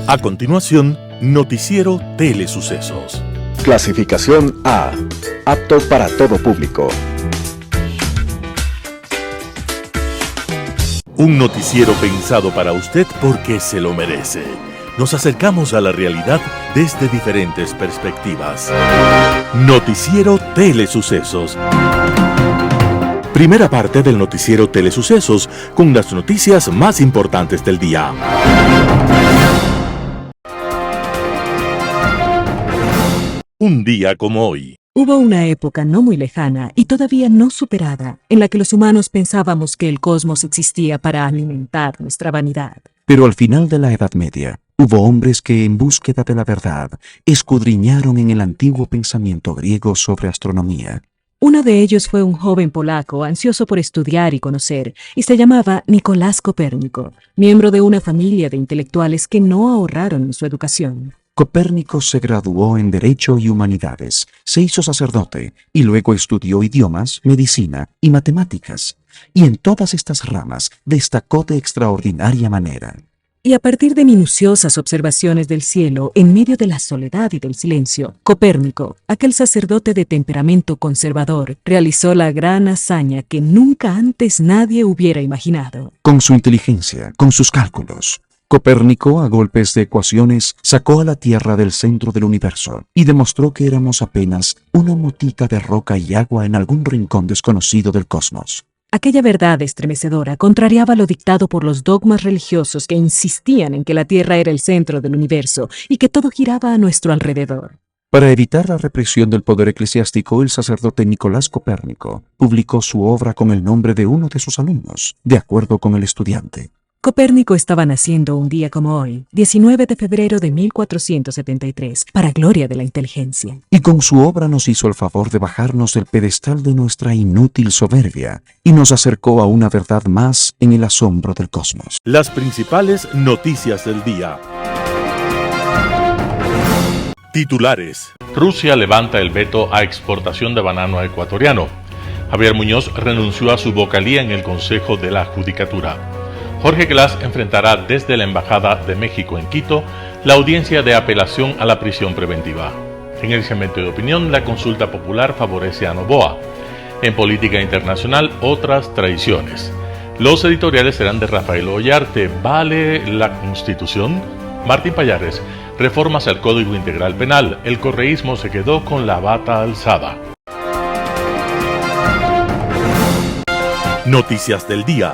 A continuación, Noticiero Telesucesos. Clasificación A. Apto para todo público. Un noticiero pensado para usted porque se lo merece. Nos acercamos a la realidad desde diferentes perspectivas. Noticiero Telesucesos. Primera parte del Noticiero Telesucesos con las noticias más importantes del día. Un día como hoy. Hubo una época no muy lejana y todavía no superada en la que los humanos pensábamos que el cosmos existía para alimentar nuestra vanidad. Pero al final de la Edad Media, hubo hombres que, en búsqueda de la verdad, escudriñaron en el antiguo pensamiento griego sobre astronomía. Uno de ellos fue un joven polaco ansioso por estudiar y conocer, y se llamaba Nicolás Copérnico, miembro de una familia de intelectuales que no ahorraron en su educación. Copérnico se graduó en Derecho y Humanidades, se hizo sacerdote y luego estudió idiomas, medicina y matemáticas. Y en todas estas ramas destacó de extraordinaria manera. Y a partir de minuciosas observaciones del cielo en medio de la soledad y del silencio, Copérnico, aquel sacerdote de temperamento conservador, realizó la gran hazaña que nunca antes nadie hubiera imaginado. Con su inteligencia, con sus cálculos, Copérnico, a golpes de ecuaciones, sacó a la Tierra del centro del universo y demostró que éramos apenas una motica de roca y agua en algún rincón desconocido del cosmos. Aquella verdad estremecedora contrariaba lo dictado por los dogmas religiosos que insistían en que la Tierra era el centro del universo y que todo giraba a nuestro alrededor. Para evitar la represión del poder eclesiástico, el sacerdote Nicolás Copérnico publicó su obra con el nombre de uno de sus alumnos, de acuerdo con el estudiante. Copérnico estaba naciendo un día como hoy, 19 de febrero de 1473, para gloria de la inteligencia. Y con su obra nos hizo el favor de bajarnos del pedestal de nuestra inútil soberbia y nos acercó a una verdad más en el asombro del cosmos. Las principales noticias del día. Titulares. Rusia levanta el veto a exportación de banano ecuatoriano. Javier Muñoz renunció a su vocalía en el Consejo de la Judicatura. Jorge Glass enfrentará desde la Embajada de México en Quito la audiencia de apelación a la prisión preventiva. En el segmento de opinión, la consulta popular favorece a Noboa. En política internacional, otras traiciones. Los editoriales serán de Rafael Ollarte. ¿Vale la Constitución? Martín Pallares. Reformas al Código Integral Penal. El correísmo se quedó con la bata alzada. Noticias del día.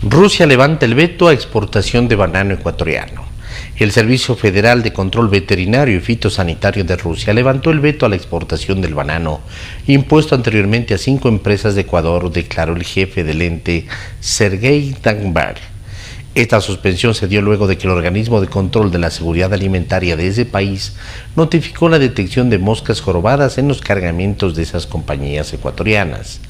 Rusia levanta el veto a exportación de banano ecuatoriano. El Servicio Federal de Control Veterinario y Fitosanitario de Rusia levantó el veto a la exportación del banano, impuesto anteriormente a 5 empresas de Ecuador, declaró el jefe del ente, Sergei Dagmar. Esta suspensión se dio luego de que el Organismo de Control de la Seguridad Alimentaria de ese país notificó la detección de moscas jorobadas en los cargamentos de esas compañías ecuatorianas.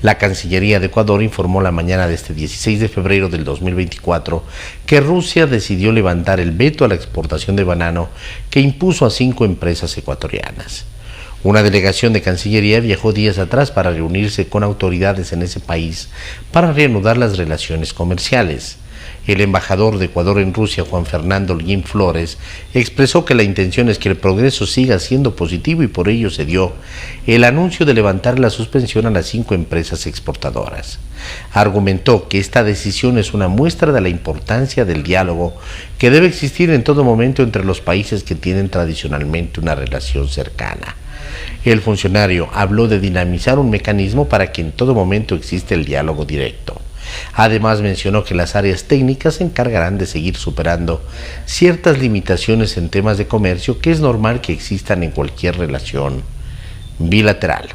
La Cancillería de Ecuador informó la mañana de este 16 de febrero del 2024 que Rusia decidió levantar el veto a la exportación de banano que impuso a 5 empresas ecuatorianas. Una delegación de Cancillería viajó días atrás para reunirse con autoridades en ese país para reanudar las relaciones comerciales. El embajador de Ecuador en Rusia, Juan Fernando Holguín Flores, expresó que la intención es que el progreso siga siendo positivo y por ello se dio el anuncio de levantar la suspensión a las 5 empresas exportadoras. Argumentó que esta decisión es una muestra de la importancia del diálogo que debe existir en todo momento entre los países que tienen tradicionalmente una relación cercana. El funcionario habló de dinamizar un mecanismo para que en todo momento exista el diálogo directo. Además mencionó que las áreas técnicas se encargarán de seguir superando ciertas limitaciones en temas de comercio que es normal que existan en cualquier relación bilateral.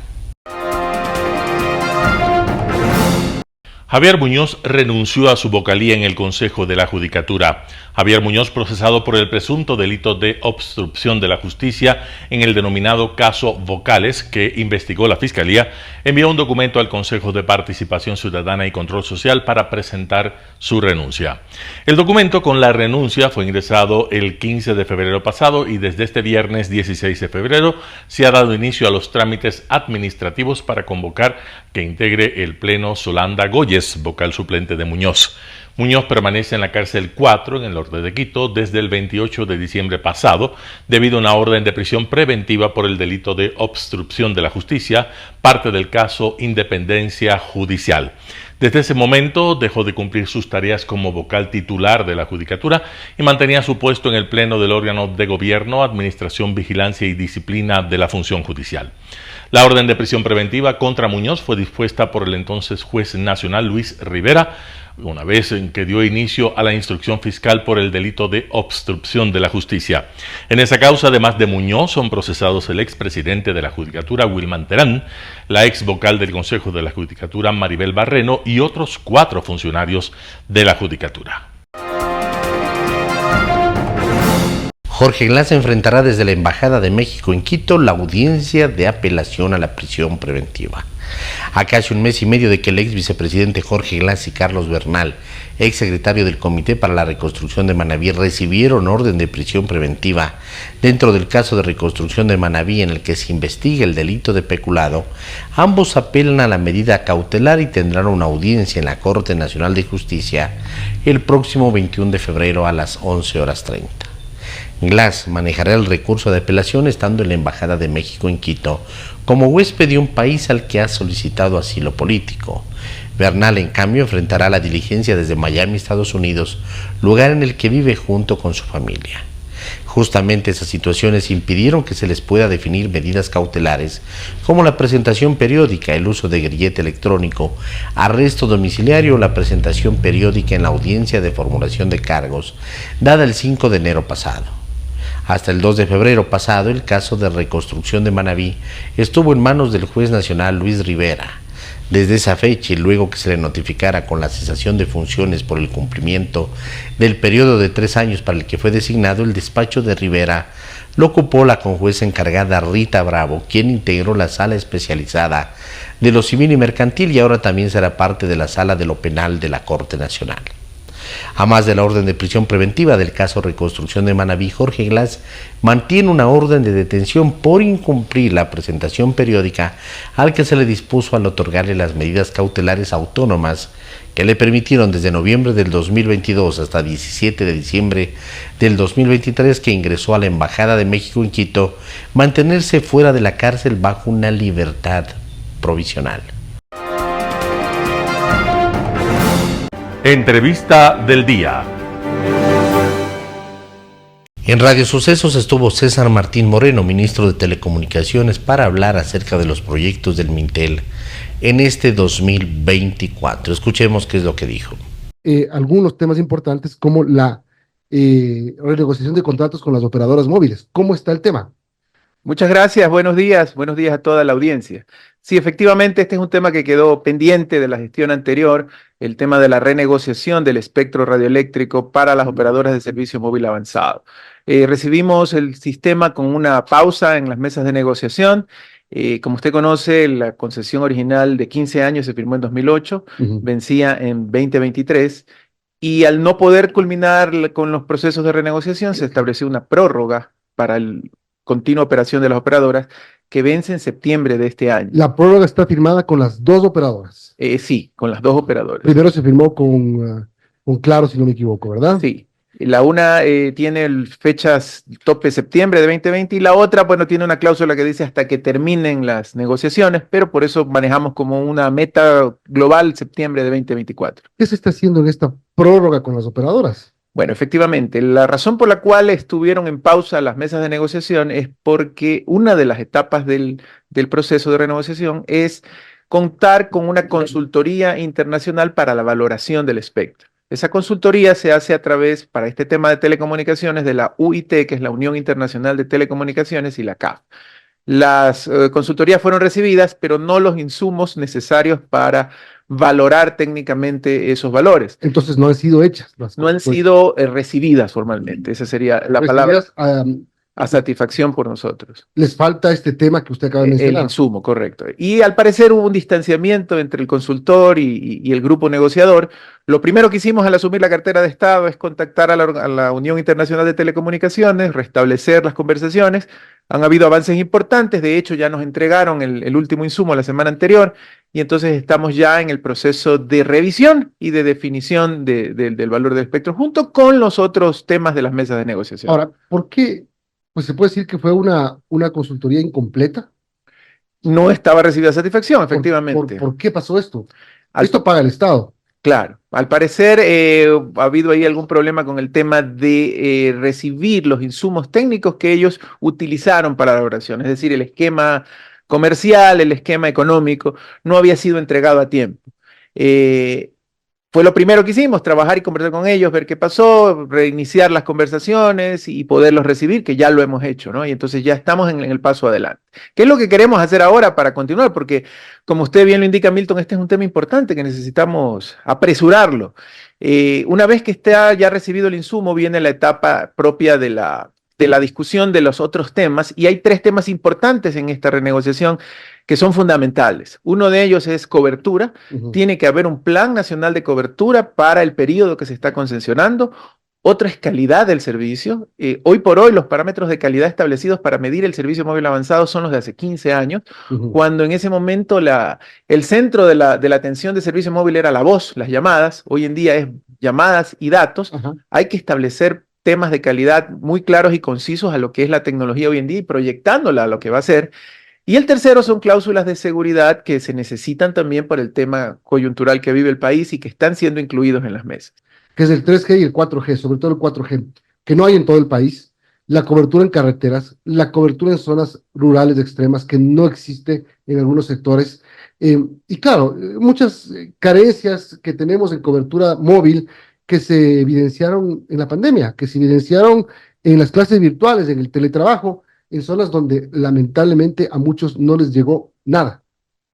Javier Muñoz renunció a su vocalía en el Consejo de la Judicatura. Javier Muñoz, procesado por el presunto delito de obstrucción de la justicia en el denominado caso Vocales, que investigó la Fiscalía, envió un documento al Consejo de Participación Ciudadana y Control Social para presentar su renuncia. El documento con la renuncia fue ingresado el 15 de febrero pasado y desde este viernes 16 de febrero se ha dado inicio a los trámites administrativos para convocar que integre el Pleno Solanda Goyes, vocal suplente de Muñoz. Muñoz permanece en la cárcel 4 en el norte de Quito desde el 28 de diciembre pasado debido a una orden de prisión preventiva por el delito de obstrucción de la justicia, parte del caso Independencia Judicial. Desde ese momento dejó de cumplir sus tareas como vocal titular de la Judicatura y mantenía su puesto en el Pleno del órgano de gobierno, administración, vigilancia y disciplina de la función judicial. La orden de prisión preventiva contra Muñoz fue dispuesta por el entonces juez nacional Luis Rivera, una vez en que dio inicio a la instrucción fiscal por el delito de obstrucción de la justicia. En esa causa, además de Muñoz, son procesados el expresidente de la Judicatura, Wilman Terán, la ex vocal del Consejo de la Judicatura, Maribel Barreno, y otros 4 funcionarios de la Judicatura. Jorge Glass enfrentará desde la Embajada de México en Quito la audiencia de apelación a la prisión preventiva. A casi un mes y medio de que el ex vicepresidente Jorge Glass y Carlos Bernal, ex secretario del Comité para la Reconstrucción de Manabí, recibieron orden de prisión preventiva dentro del caso de reconstrucción de Manabí en el que se investiga el delito de peculado, ambos apelan a la medida cautelar y tendrán una audiencia en la Corte Nacional de Justicia el próximo 21 de febrero a las 11:30. Glass manejará el recurso de apelación estando en la Embajada de México en Quito como huésped de un país al que ha solicitado asilo político. Bernal, en cambio, enfrentará la diligencia desde Miami, Estados Unidos, lugar en el que vive junto con su familia. Justamente esas situaciones impidieron que se les pueda definir medidas cautelares como la presentación periódica, el uso de grillete electrónico, arresto domiciliario o la presentación periódica en la audiencia de formulación de cargos, dada el 5 de enero pasado. Hasta el 2 de febrero pasado, el caso de reconstrucción de Manabí estuvo en manos del juez nacional Luis Rivera. Desde esa fecha y luego que se le notificara con la cesación de funciones por el cumplimiento del periodo de 3 años para el que fue designado, el despacho de Rivera lo ocupó la conjueza encargada Rita Bravo, quien integró la sala especializada de lo civil y mercantil y ahora también será parte de la sala de lo penal de la Corte Nacional. A más de la orden de prisión preventiva del caso Reconstrucción de Manabí, Jorge Glass mantiene una orden de detención por incumplir la presentación periódica al que se le dispuso al otorgarle las medidas cautelares autónomas que le permitieron desde noviembre del 2022 hasta 17 de diciembre del 2023 que ingresó a la Embajada de México en Quito, mantenerse fuera de la cárcel bajo una libertad provisional. Entrevista del día. En Radio Sucesos estuvo César Martín Moreno, ministro de Telecomunicaciones, para hablar acerca de los proyectos del Mintel en este 2024. Escuchemos qué es lo que dijo. Algunos temas importantes como la renegociación de contratos con las operadoras móviles. ¿Cómo está el tema? Muchas gracias, buenos días a toda la audiencia. Sí, efectivamente, este es un tema que quedó pendiente de la gestión anterior, el tema de la renegociación del espectro radioeléctrico para las operadoras de servicio móvil avanzado. Recibimos el sistema con una pausa en las mesas de negociación. Como usted conoce, la concesión original de 15 años se firmó en 2008, vencía en 2023, y al no poder culminar con los procesos de renegociación, se estableció una prórroga para el continua operación de las operadoras que vence en septiembre de este año. La prórroga está firmada con las 2 operadoras. Sí, con las 2 operadoras. Primero se firmó con Claro, si no me equivoco, ¿verdad? Sí. La una tiene fechas tope septiembre de 2020 y la otra, bueno, tiene una cláusula que dice hasta que terminen las negociaciones, pero por eso manejamos como una meta global septiembre de 2024. ¿Qué se está haciendo en esta prórroga con las operadoras? Bueno, efectivamente, la razón por la cual estuvieron en pausa las mesas de negociación es porque una de las etapas del proceso de renegociación es contar con una consultoría internacional para la valoración del espectro. Esa consultoría se hace a través, para este tema de telecomunicaciones, de la UIT, que es la Unión Internacional de Telecomunicaciones, y la CAF. Las consultorías fueron recibidas, pero no los insumos necesarios para valorar técnicamente esos valores. Entonces no han sido hechas. No han sido recibidas formalmente, esa sería la palabra. a satisfacción por nosotros. Les falta este tema que usted acaba de mencionar. El insumo, correcto. Y al parecer hubo un distanciamiento entre el consultor y el grupo negociador. Lo primero que hicimos al asumir la cartera de Estado es contactar a la Unión Internacional de Telecomunicaciones, restablecer las conversaciones. Han habido avances importantes, de hecho ya nos entregaron el último insumo la semana anterior y entonces estamos ya en el proceso de revisión y de definición del valor del espectro junto con los otros temas de las mesas de negociación. Ahora, ¿por qué? Pues se puede decir que fue una consultoría incompleta. No estaba recibida satisfacción, efectivamente. ¿Por qué pasó esto? Al- Esto paga el Estado. Claro, al parecer ha habido ahí algún problema con el tema de recibir los insumos técnicos que ellos utilizaron para la elaboración, es decir, el esquema comercial, el esquema económico, no había sido entregado a tiempo. Fue lo primero que hicimos, trabajar y conversar con ellos, ver qué pasó, reiniciar las conversaciones y poderlos recibir, que ya lo hemos hecho, ¿no? Y entonces ya estamos en el paso adelante. ¿Qué es lo que queremos hacer ahora para continuar? Porque, como usted bien lo indica, Milton, este es un tema importante que necesitamos apresurarlo. Una vez que esté ya recibido el insumo, viene la etapa propia de la discusión de los otros temas, y hay 3 temas importantes en esta renegociación que son fundamentales. Uno de ellos es cobertura. Tiene que haber un plan nacional de cobertura para el periodo que se está concesionando. Otra es calidad del servicio. Hoy por hoy los parámetros de calidad establecidos para medir el servicio móvil avanzado son los de hace 15 años, cuando en ese momento el centro de la atención de servicio móvil era la voz, las llamadas. Hoy en día es llamadas y datos. Hay que establecer temas de calidad muy claros y concisos a lo que es la tecnología hoy en día y proyectándola a lo que va a ser. Y el tercero son cláusulas de seguridad que se necesitan también por el tema coyuntural que vive el país y que están siendo incluidos en las mesas. Que es el 3G y el 4G, sobre todo el 4G, que no hay en todo el país, la cobertura en carreteras, la cobertura en zonas rurales extremas, que no existe en algunos sectores, y claro, muchas carencias que tenemos en cobertura móvil que se evidenciaron en la pandemia, que se evidenciaron en las clases virtuales, en el teletrabajo, en zonas donde lamentablemente a muchos no les llegó nada.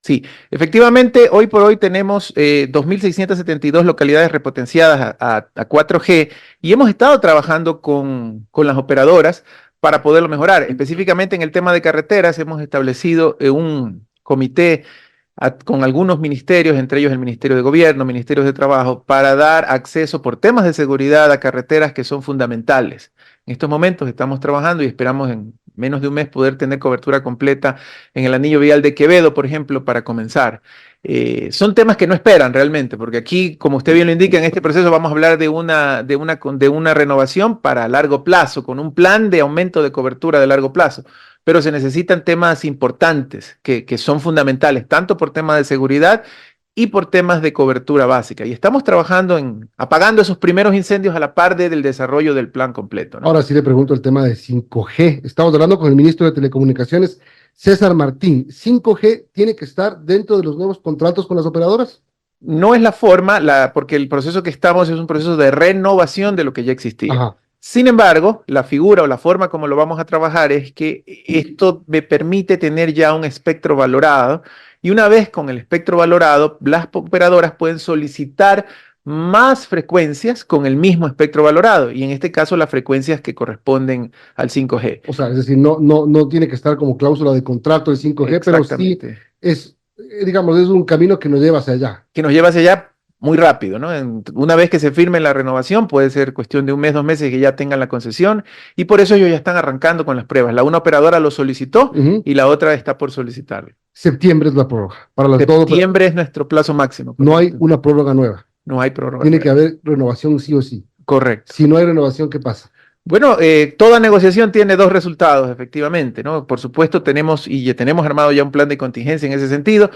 Sí, efectivamente, hoy por hoy tenemos 2.672 localidades repotenciadas a 4G y hemos estado trabajando con las operadoras para poderlo mejorar. Específicamente en el tema de carreteras hemos establecido un comité con algunos ministerios, entre ellos el Ministerio de Gobierno, Ministerios de Trabajo, para dar acceso por temas de seguridad a carreteras que son fundamentales. En estos momentos estamos trabajando y esperamos en menos de un mes poder tener cobertura completa en el anillo vial de Quevedo, por ejemplo, para comenzar. Son temas que no esperan realmente, porque aquí, como usted bien lo indica, en este proceso vamos a hablar de una renovación para largo plazo, con un plan de aumento de cobertura de largo plazo. Pero se necesitan temas importantes que son fundamentales, tanto por temas de seguridad y por temas de cobertura básica. Y estamos trabajando en apagando esos primeros incendios a la par del desarrollo del plan completo, ¿no? Ahora sí le pregunto el tema de 5G. Estamos hablando con el ministro de Telecomunicaciones, César Martín. ¿5G tiene que estar dentro de los nuevos contratos con las operadoras? No es la forma, porque el proceso que estamos es un proceso de renovación de lo que ya existía. Ajá. Sin embargo, la figura o la forma como lo vamos a trabajar es que esto me permite tener ya un espectro valorado, y una vez con el espectro valorado, las operadoras pueden solicitar más frecuencias con el mismo espectro valorado, y en este caso las frecuencias que corresponden al 5G. O sea, es decir, no tiene que estar como cláusula de contrato el 5G, pero sí es, digamos, es un camino que nos lleva hacia allá. Que nos lleva hacia allá muy rápido, ¿no? Una vez que se firme la renovación, puede ser cuestión de un mes, 2 meses que ya tengan la concesión, y por eso ellos ya están arrancando con las pruebas. Una operadora lo solicitó y la otra está por solicitarlo. Septiembre es la prórroga. Septiembre es nuestro plazo máximo. No hay una prórroga nueva. No hay prórroga. Tiene que haber renovación sí o sí. Correcto. Si no hay renovación, ¿qué pasa? Bueno, toda negociación tiene 2 resultados, efectivamente, ¿no? Por supuesto, tenemos armado ya un plan de contingencia en ese sentido,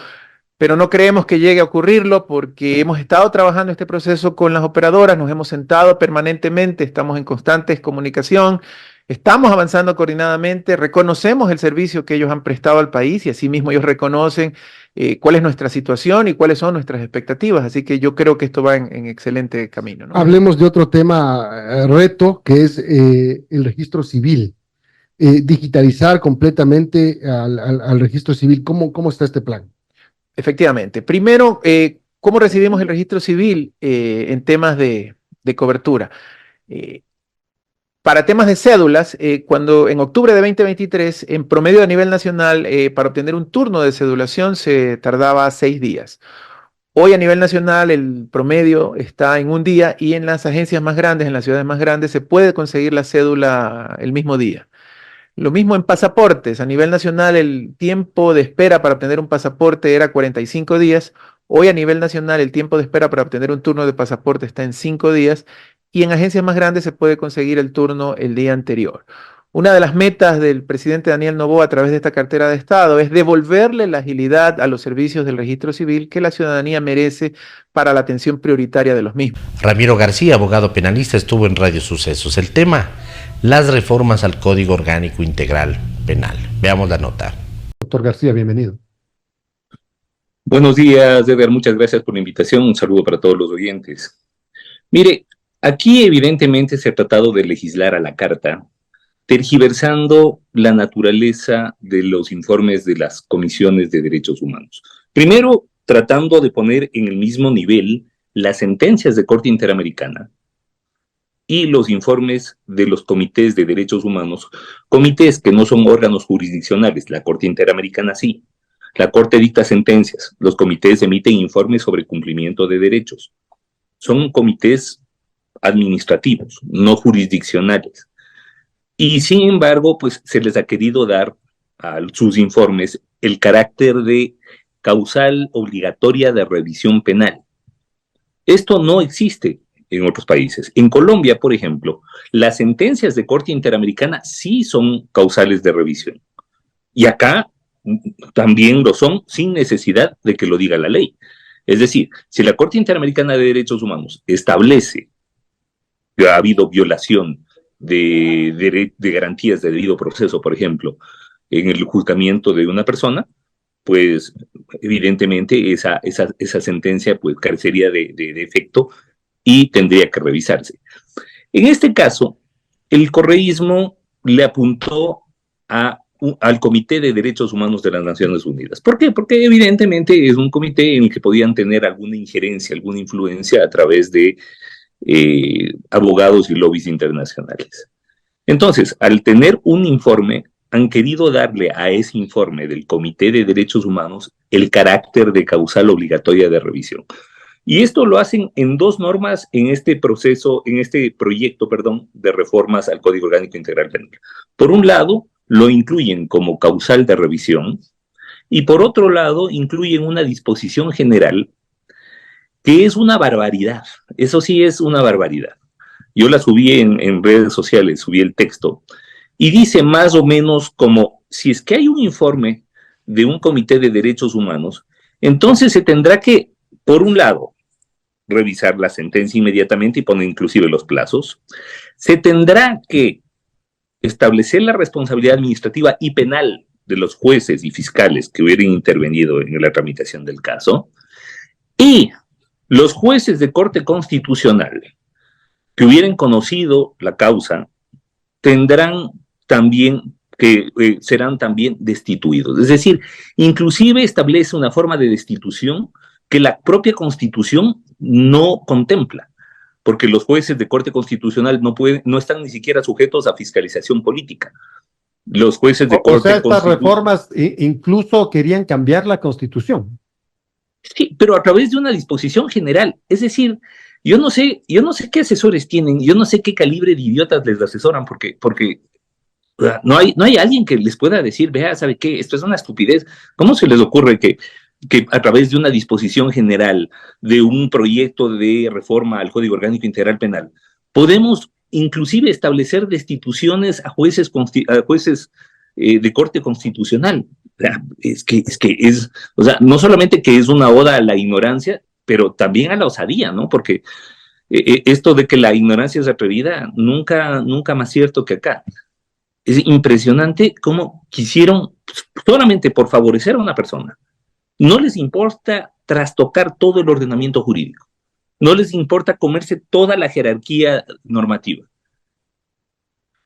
pero no creemos que llegue a ocurrirlo porque hemos estado trabajando este proceso con las operadoras, nos hemos sentado permanentemente, estamos en constante comunicación, estamos avanzando coordinadamente, reconocemos el servicio que ellos han prestado al país y asimismo ellos reconocen cuál es nuestra situación y cuáles son nuestras expectativas, así que yo creo que esto va en excelente camino, ¿no? Hablemos de otro tema, reto, que es el registro civil. Digitalizar completamente al registro civil. ¿Cómo está este plan? Efectivamente. Primero, ¿cómo recibimos el registro civil en temas de cobertura? Para temas de cédulas, cuando en octubre de 2023, en promedio a nivel nacional, para obtener un turno de cedulación se tardaba 6 días. Hoy a nivel nacional el promedio está en un día y en las agencias más grandes, en las ciudades más grandes, se puede conseguir la cédula el mismo día. Lo mismo en pasaportes. A nivel nacional el tiempo de espera para obtener un pasaporte era 45 días. Hoy a nivel nacional el tiempo de espera para obtener un turno de pasaporte está en 5 días y en agencias más grandes se puede conseguir el turno el día anterior. Una de las metas del presidente Daniel Noboa a través de esta cartera de Estado es devolverle la agilidad a los servicios del registro civil que la ciudadanía merece para la atención prioritaria de los mismos. Ramiro García, abogado penalista, estuvo en Radio Sucesos. El tema, las reformas al Código Orgánico Integral Penal. Veamos la nota. Doctor García, bienvenido. Buenos días, Eder. Muchas gracias por la invitación. Un saludo para todos los oyentes. Mire, aquí evidentemente se ha tratado de legislar a la carta, tergiversando la naturaleza de los informes de las comisiones de derechos humanos. Primero, tratando de poner en el mismo nivel las sentencias de Corte Interamericana y los informes de los comités de derechos humanos, comités que no son órganos jurisdiccionales, la Corte Interamericana sí. La Corte dicta sentencias, los comités emiten informes sobre cumplimiento de derechos. Son comités administrativos, no jurisdiccionales. Y sin embargo, pues se les ha querido dar a sus informes el carácter de causal obligatoria de revisión penal. Esto no existe en otros países. En Colombia, por ejemplo, las sentencias de Corte Interamericana sí son causales de revisión. Y acá también lo son sin necesidad de que lo diga la ley. Es decir, si la Corte Interamericana de Derechos Humanos establece que ha habido violación de garantías de debido proceso, por ejemplo, en el juzgamiento de una persona, pues evidentemente esa sentencia pues carecería de efecto y tendría que revisarse. En este caso, el correísmo le apuntó al Comité de Derechos Humanos de las Naciones Unidas. ¿Por qué? Porque evidentemente es un comité en el que podían tener alguna injerencia, alguna influencia a través de abogados y lobbies internacionales. Entonces, al tener un informe, han querido darle a ese informe del Comité de Derechos Humanos el carácter de causal obligatoria de revisión. Y esto lo hacen en dos normas en este proceso, en este proyecto, de reformas al Código Orgánico Integral Penal. Por un lado, lo incluyen como causal de revisión y por otro lado, incluyen una disposición general que es una barbaridad. Eso sí es una barbaridad. Yo la subí en redes sociales, subí el texto, y dice más o menos como, si es que hay un informe de un comité de derechos humanos, entonces se tendrá que, por un lado, revisar la sentencia inmediatamente y poner inclusive los plazos. Se tendrá que establecer la responsabilidad administrativa y penal de los jueces y fiscales que hubieran intervenido en la tramitación del caso, y los jueces de Corte Constitucional que hubieran conocido la causa tendrán también serán también destituidos. Es decir, inclusive establece una forma de destitución que la propia Constitución no contempla, porque los jueces de Corte Constitucional no están ni siquiera sujetos a fiscalización política. Los jueces de Corte Constitucional. O sea, estas reformas incluso querían cambiar la Constitución. Sí, pero a través de una disposición general. Es decir, yo no sé qué asesores tienen, yo no sé qué calibre de idiotas les asesoran, porque no hay alguien que les pueda decir, vea, ¿sabe qué? Esto es una estupidez. ¿Cómo se les ocurre que a través de una disposición general de un proyecto de reforma al Código Orgánico Integral Penal podemos inclusive establecer destituciones a jueces de Corte Constitucional? O sea, no solamente que es una oda a la ignorancia, pero también a la osadía, ¿no? Porque esto de que la ignorancia es atrevida, nunca más cierto que acá. Es impresionante cómo quisieron, solamente por favorecer a una persona, no les importa trastocar todo el ordenamiento jurídico, no les importa comerse toda la jerarquía normativa.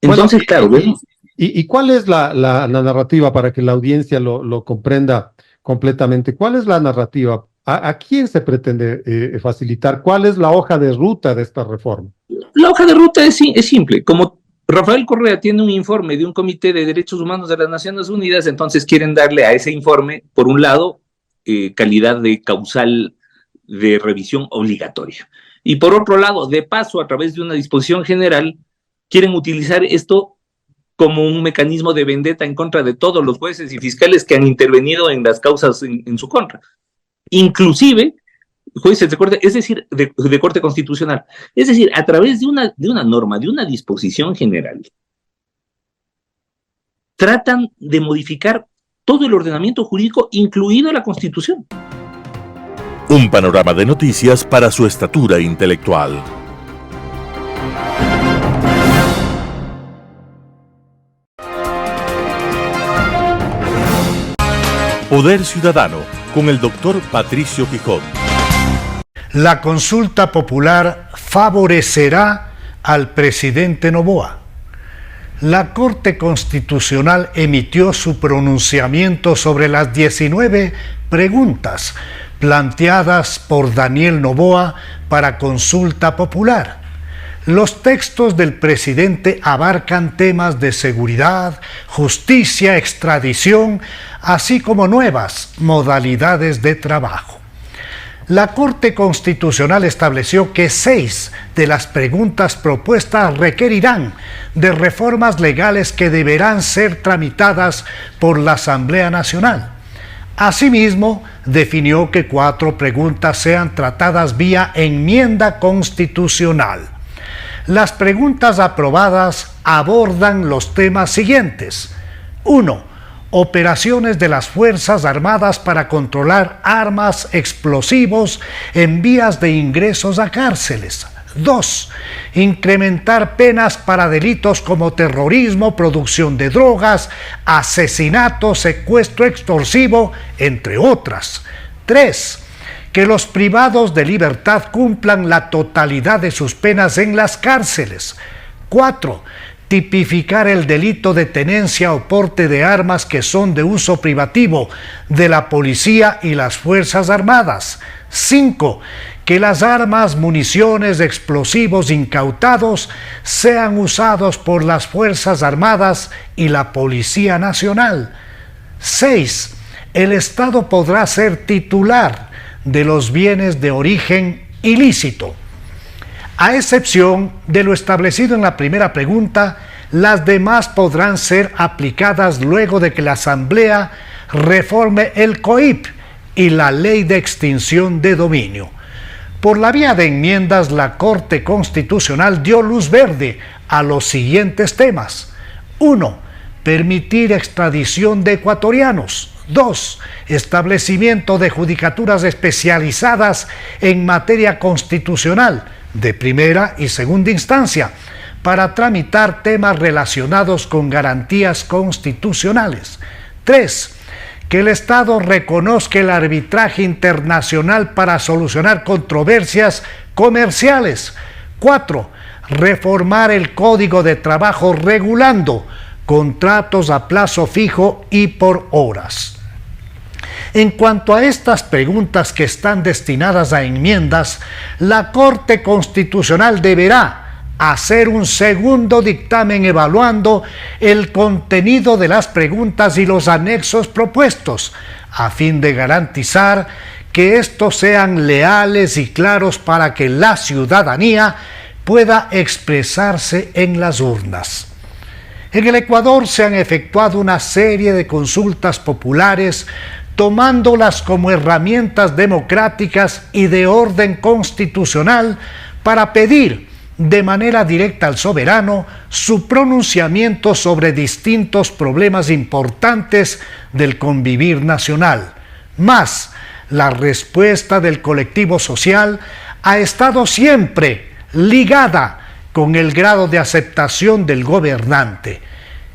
Entonces, bueno, claro, ¿Y cuál es la narrativa para que la audiencia lo comprenda completamente? ¿Cuál es la narrativa? ¿A quién se pretende facilitar? ¿Cuál es la hoja de ruta de esta reforma? La hoja de ruta es simple. Como Rafael Correa tiene un informe de un Comité de Derechos Humanos de las Naciones Unidas, entonces quieren darle a ese informe, por un lado, calidad de causal de revisión obligatoria. Y por otro lado, de paso, a través de una disposición general, quieren utilizar esto como un mecanismo de vendetta en contra de todos los jueces y fiscales que han intervenido en las causas en su contra. Inclusive jueces de corte, es decir, de corte constitucional. Es decir, a través de una norma, de una disposición general, tratan de modificar todo el ordenamiento jurídico, incluida la Constitución. Un panorama de noticias para su estatura intelectual. Poder Ciudadano, con el doctor Patricio Gijón. La consulta popular favorecerá al presidente Noboa. La Corte Constitucional emitió su pronunciamiento sobre las 19 preguntas planteadas por Daniel Noboa para consulta popular. Los textos del presidente abarcan temas de seguridad, justicia, extradición, así como nuevas modalidades de trabajo. La Corte Constitucional estableció que 6 de las preguntas propuestas requerirán de reformas legales que deberán ser tramitadas por la Asamblea Nacional. Asimismo, definió que 4 preguntas sean tratadas vía enmienda constitucional. Las preguntas aprobadas abordan los temas siguientes. 1. Operaciones de las Fuerzas Armadas para controlar armas, explosivos en vías de ingresos a cárceles. 2. Incrementar penas para delitos como terrorismo, producción de drogas, asesinato, secuestro extorsivo, entre otras. 3. Que los privados de libertad cumplan la totalidad de sus penas en las cárceles. 4. Tipificar el delito de tenencia o porte de armas que son de uso privativo de la policía y las Fuerzas Armadas. 5. Que las armas, municiones, explosivos incautados sean usados por las Fuerzas Armadas y la Policía Nacional. 6. El Estado podrá ser titular de los bienes de origen ilícito. A excepción de lo establecido en la primera pregunta, las demás podrán ser aplicadas luego de que la Asamblea reforme el COIP y la Ley de Extinción de Dominio. Por la vía de enmiendas, la Corte Constitucional dio luz verde a los siguientes temas. 1. Permitir extradición de ecuatorianos. 2. Establecimiento de judicaturas especializadas en materia constitucional de primera y segunda instancia para tramitar temas relacionados con garantías constitucionales. 3. Que el Estado reconozca el arbitraje internacional para solucionar controversias comerciales. 4. Reformar el Código de Trabajo regulando contratos a plazo fijo y por horas. En cuanto a estas preguntas que están destinadas a enmiendas, la Corte Constitucional deberá hacer un segundo dictamen evaluando el contenido de las preguntas y los anexos propuestos, a fin de garantizar que estos sean leales y claros para que la ciudadanía pueda expresarse en las urnas. En el Ecuador se han efectuado una serie de consultas populares tomándolas como herramientas democráticas y de orden constitucional para pedir de manera directa al soberano su pronunciamiento sobre distintos problemas importantes del convivir nacional. Más, la respuesta del colectivo social ha estado siempre ligada con el grado de aceptación del gobernante.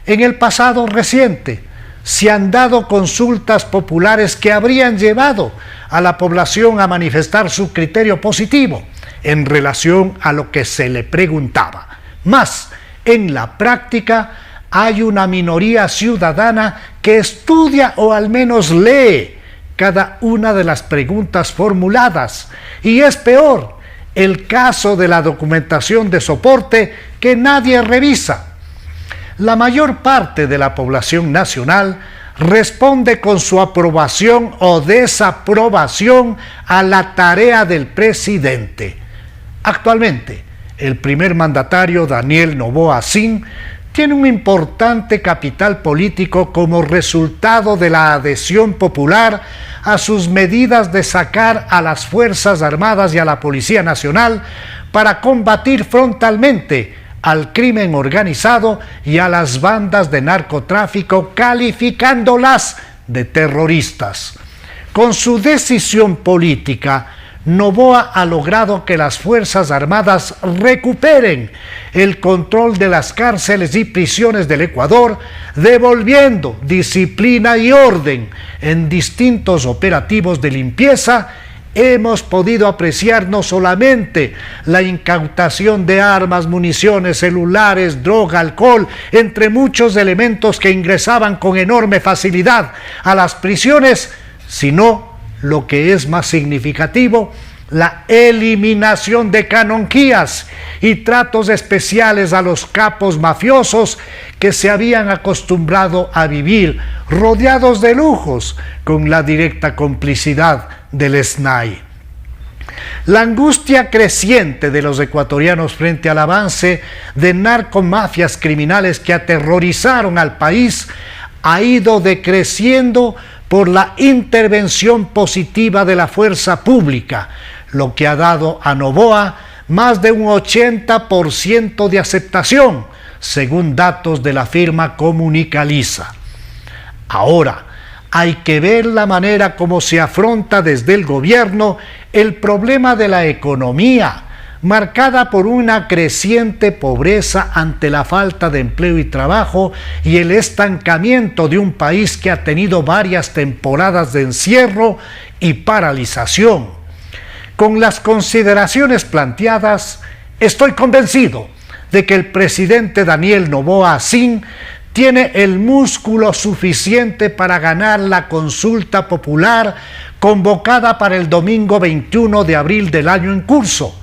En el pasado reciente, se han dado consultas populares que habrían llevado a la población a manifestar su criterio positivo en relación a lo que se le preguntaba. Más, en la práctica hay una minoría ciudadana que estudia o al menos lee cada una de las preguntas formuladas, y es peor el caso de la documentación de soporte que nadie revisa. la mayor parte de la población nacional responde con su aprobación o desaprobación a la tarea del presidente. Actualmente, el primer mandatario, Daniel Noboa Sin, tiene un importante capital político como resultado de la adhesión popular a sus medidas de sacar a las Fuerzas Armadas y a la Policía Nacional para combatir frontalmente al crimen organizado y a las bandas de narcotráfico, calificándolas de terroristas. Con su decisión política, Noboa ha logrado que las Fuerzas Armadas recuperen el control de las cárceles y prisiones del Ecuador, devolviendo disciplina y orden en distintos operativos de limpieza. Hemos podido apreciar no solamente la incautación de armas, municiones, celulares, droga, alcohol, entre muchos elementos que ingresaban con enorme facilidad a las prisiones, sino, lo que es más significativo, la eliminación de canonjías y tratos especiales a los capos mafiosos que se habían acostumbrado a vivir rodeados de lujos con la directa complicidad del SNAI. La angustia creciente de los ecuatorianos frente al avance de narcomafias criminales que aterrorizaron al país ha ido decreciendo por la intervención positiva de la fuerza pública, lo que ha dado a Noboa más de un 80% de aceptación, según datos de la firma Comunicaliza. Ahora, hay que ver la manera como se afronta desde el gobierno el problema de la economía, marcada por una creciente pobreza ante la falta de empleo y trabajo y el estancamiento de un país que ha tenido varias temporadas de encierro y paralización. Con las consideraciones planteadas, estoy convencido de que el presidente Daniel Noboa Sin tiene el músculo suficiente para ganar la consulta popular convocada para el domingo 21 de abril del año en curso.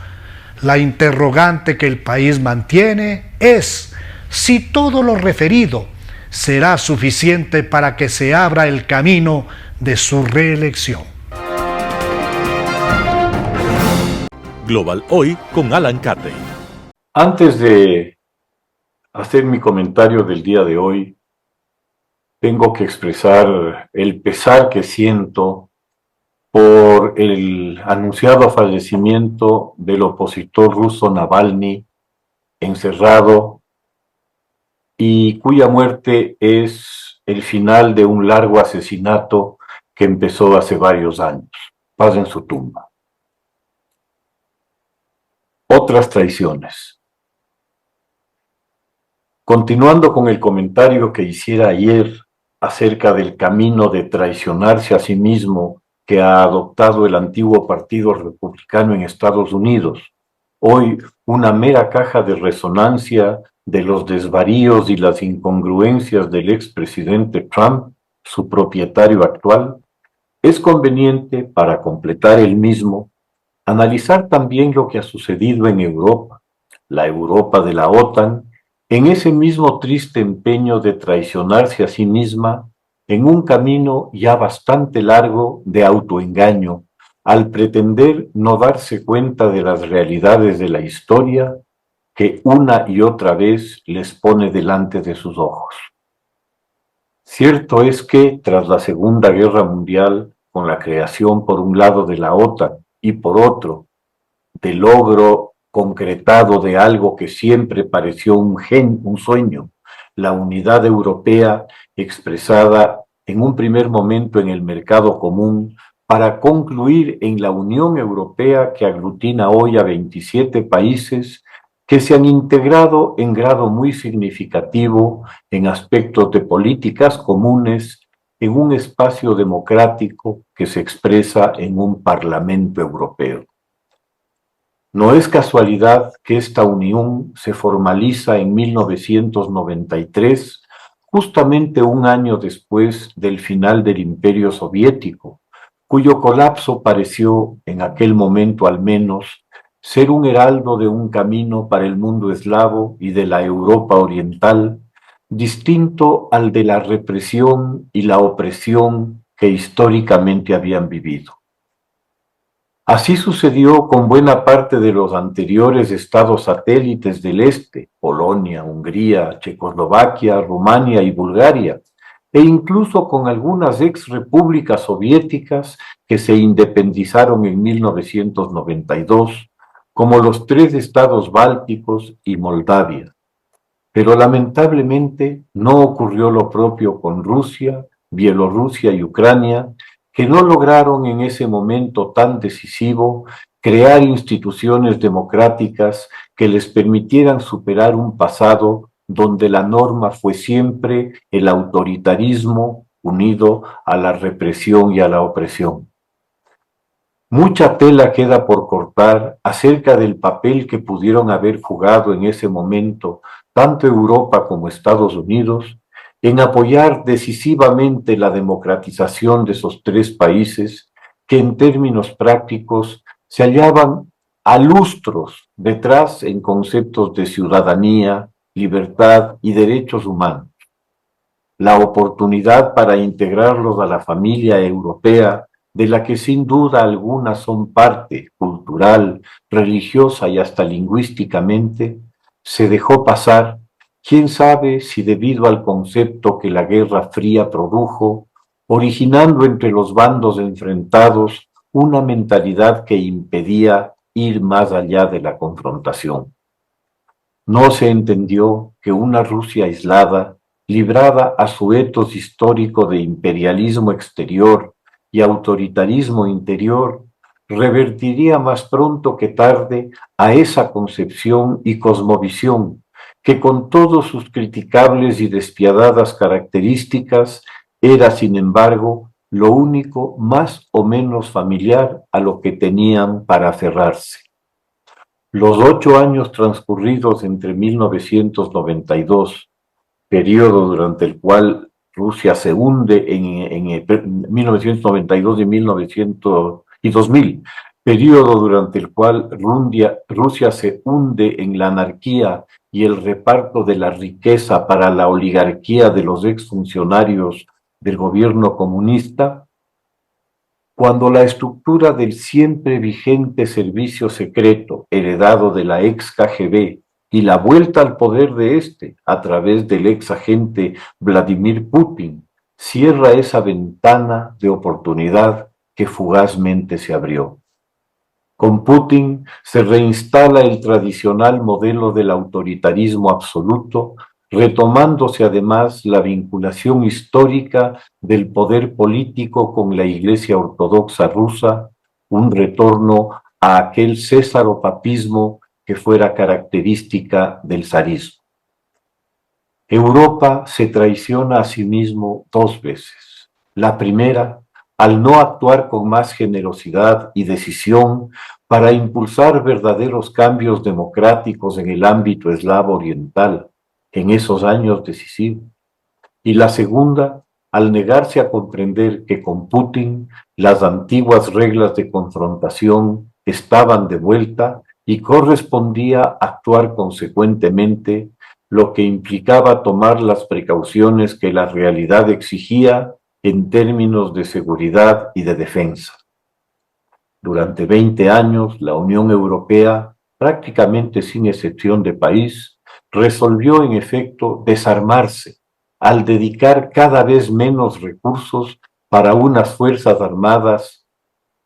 La interrogante que el país mantiene es si todo lo referido será suficiente para que se abra el camino de su reelección. Global Hoy con Alan Cate. Antes de hacer mi comentario del día de hoy, tengo que expresar el pesar que siento por el anunciado fallecimiento del opositor ruso Navalny, encerrado, y cuya muerte es el final de un largo asesinato que empezó hace varios años. Paz en su tumba. Otras traiciones. Continuando con el comentario que hiciera ayer acerca del camino de traicionarse a sí mismo que ha adoptado el antiguo Partido Republicano en Estados Unidos, hoy una mera caja de resonancia de los desvaríos y las incongruencias del expresidente Trump, su propietario actual, es conveniente, para completar el mismo, analizar también lo que ha sucedido en Europa, la Europa de la OTAN, en ese mismo triste empeño de traicionarse a sí misma en un camino ya bastante largo de autoengaño, al pretender no darse cuenta de las realidades de la historia que una y otra vez les pone delante de sus ojos. Cierto es que, tras la Segunda Guerra Mundial, con la creación por un lado de la OTAN y por otro, del logro concretado de algo que siempre pareció un sueño, la unidad europea expresada en un primer momento en el mercado común, para concluir en la Unión Europea que aglutina hoy a 27 países que se han integrado en grado muy significativo en aspectos de políticas comunes en un espacio democrático que se expresa en un Parlamento Europeo. No es casualidad que esta unión se formaliza en 1993, justamente un año después del final del Imperio Soviético, cuyo colapso pareció, en aquel momento al menos, ser un heraldo de un camino para el mundo eslavo y de la Europa oriental, distinto al de la represión y la opresión que históricamente habían vivido. Así sucedió con buena parte de los anteriores estados satélites del este, Polonia, Hungría, Checoslovaquia, Rumania y Bulgaria, e incluso con algunas ex-repúblicas soviéticas que se independizaron en 1992, como los 3 estados bálticos y Moldavia. Pero lamentablemente no ocurrió lo propio con Rusia, Bielorrusia y Ucrania, que no lograron en ese momento tan decisivo crear instituciones democráticas que les permitieran superar un pasado donde la norma fue siempre el autoritarismo unido a la represión y a la opresión. Mucha tela queda por cortar acerca del papel que pudieron haber jugado en ese momento tanto Europa como Estados Unidos en apoyar decisivamente la democratización de esos 3 países que en términos prácticos se hallaban a lustros detrás en conceptos de ciudadanía, libertad y derechos humanos. La oportunidad para integrarlos a la familia europea, de la que sin duda alguna son parte cultural, religiosa y hasta lingüísticamente, se dejó pasar. Quién sabe si debido al concepto que la Guerra Fría produjo, originando entre los bandos enfrentados una mentalidad que impedía ir más allá de la confrontación. No se entendió que una Rusia aislada, librada a su etos histórico de imperialismo exterior y autoritarismo interior, revertiría más pronto que tarde a esa concepción y cosmovisión que con todos sus criticables y despiadadas características era, sin embargo, lo único más o menos familiar a lo que tenían para aferrarse. Los 8 años transcurridos entre 1992, periodo durante el cual Rusia se hunde en 1992 y 2000, periodo durante el cual Rusia se hunde en la anarquía y el reparto de la riqueza para la oligarquía de los exfuncionarios del gobierno comunista, cuando la estructura del siempre vigente servicio secreto heredado de la ex KGB y la vuelta al poder de este a través del ex agente Vladimir Putin cierra esa ventana de oportunidad que fugazmente se abrió. Con Putin se reinstala el tradicional modelo del autoritarismo absoluto, retomándose además la vinculación histórica del poder político con la Iglesia Ortodoxa rusa, un retorno a aquel césaropapismo que fuera característica del zarismo. Europa se traiciona a sí mismo 2 veces. La primera, al no actuar con más generosidad y decisión para impulsar verdaderos cambios democráticos en el ámbito eslavo oriental en esos años decisivos. Y la segunda, al negarse a comprender que con Putin las antiguas reglas de confrontación estaban de vuelta y correspondía actuar consecuentemente, lo que implicaba tomar las precauciones que la realidad exigía en términos de seguridad y de defensa. Durante 20 años, la Unión Europea, prácticamente sin excepción de país, resolvió en efecto desarmarse al dedicar cada vez menos recursos para unas fuerzas armadas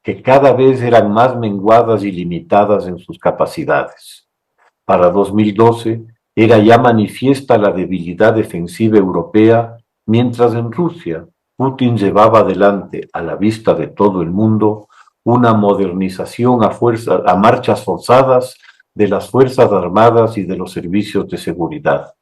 que cada vez eran más menguadas y limitadas en sus capacidades. Para 2012 era ya manifiesta la debilidad defensiva europea, mientras en Rusia Putin llevaba adelante, a la vista de todo el mundo, una modernización a marchas forzadas de las Fuerzas Armadas y de los servicios de seguridad.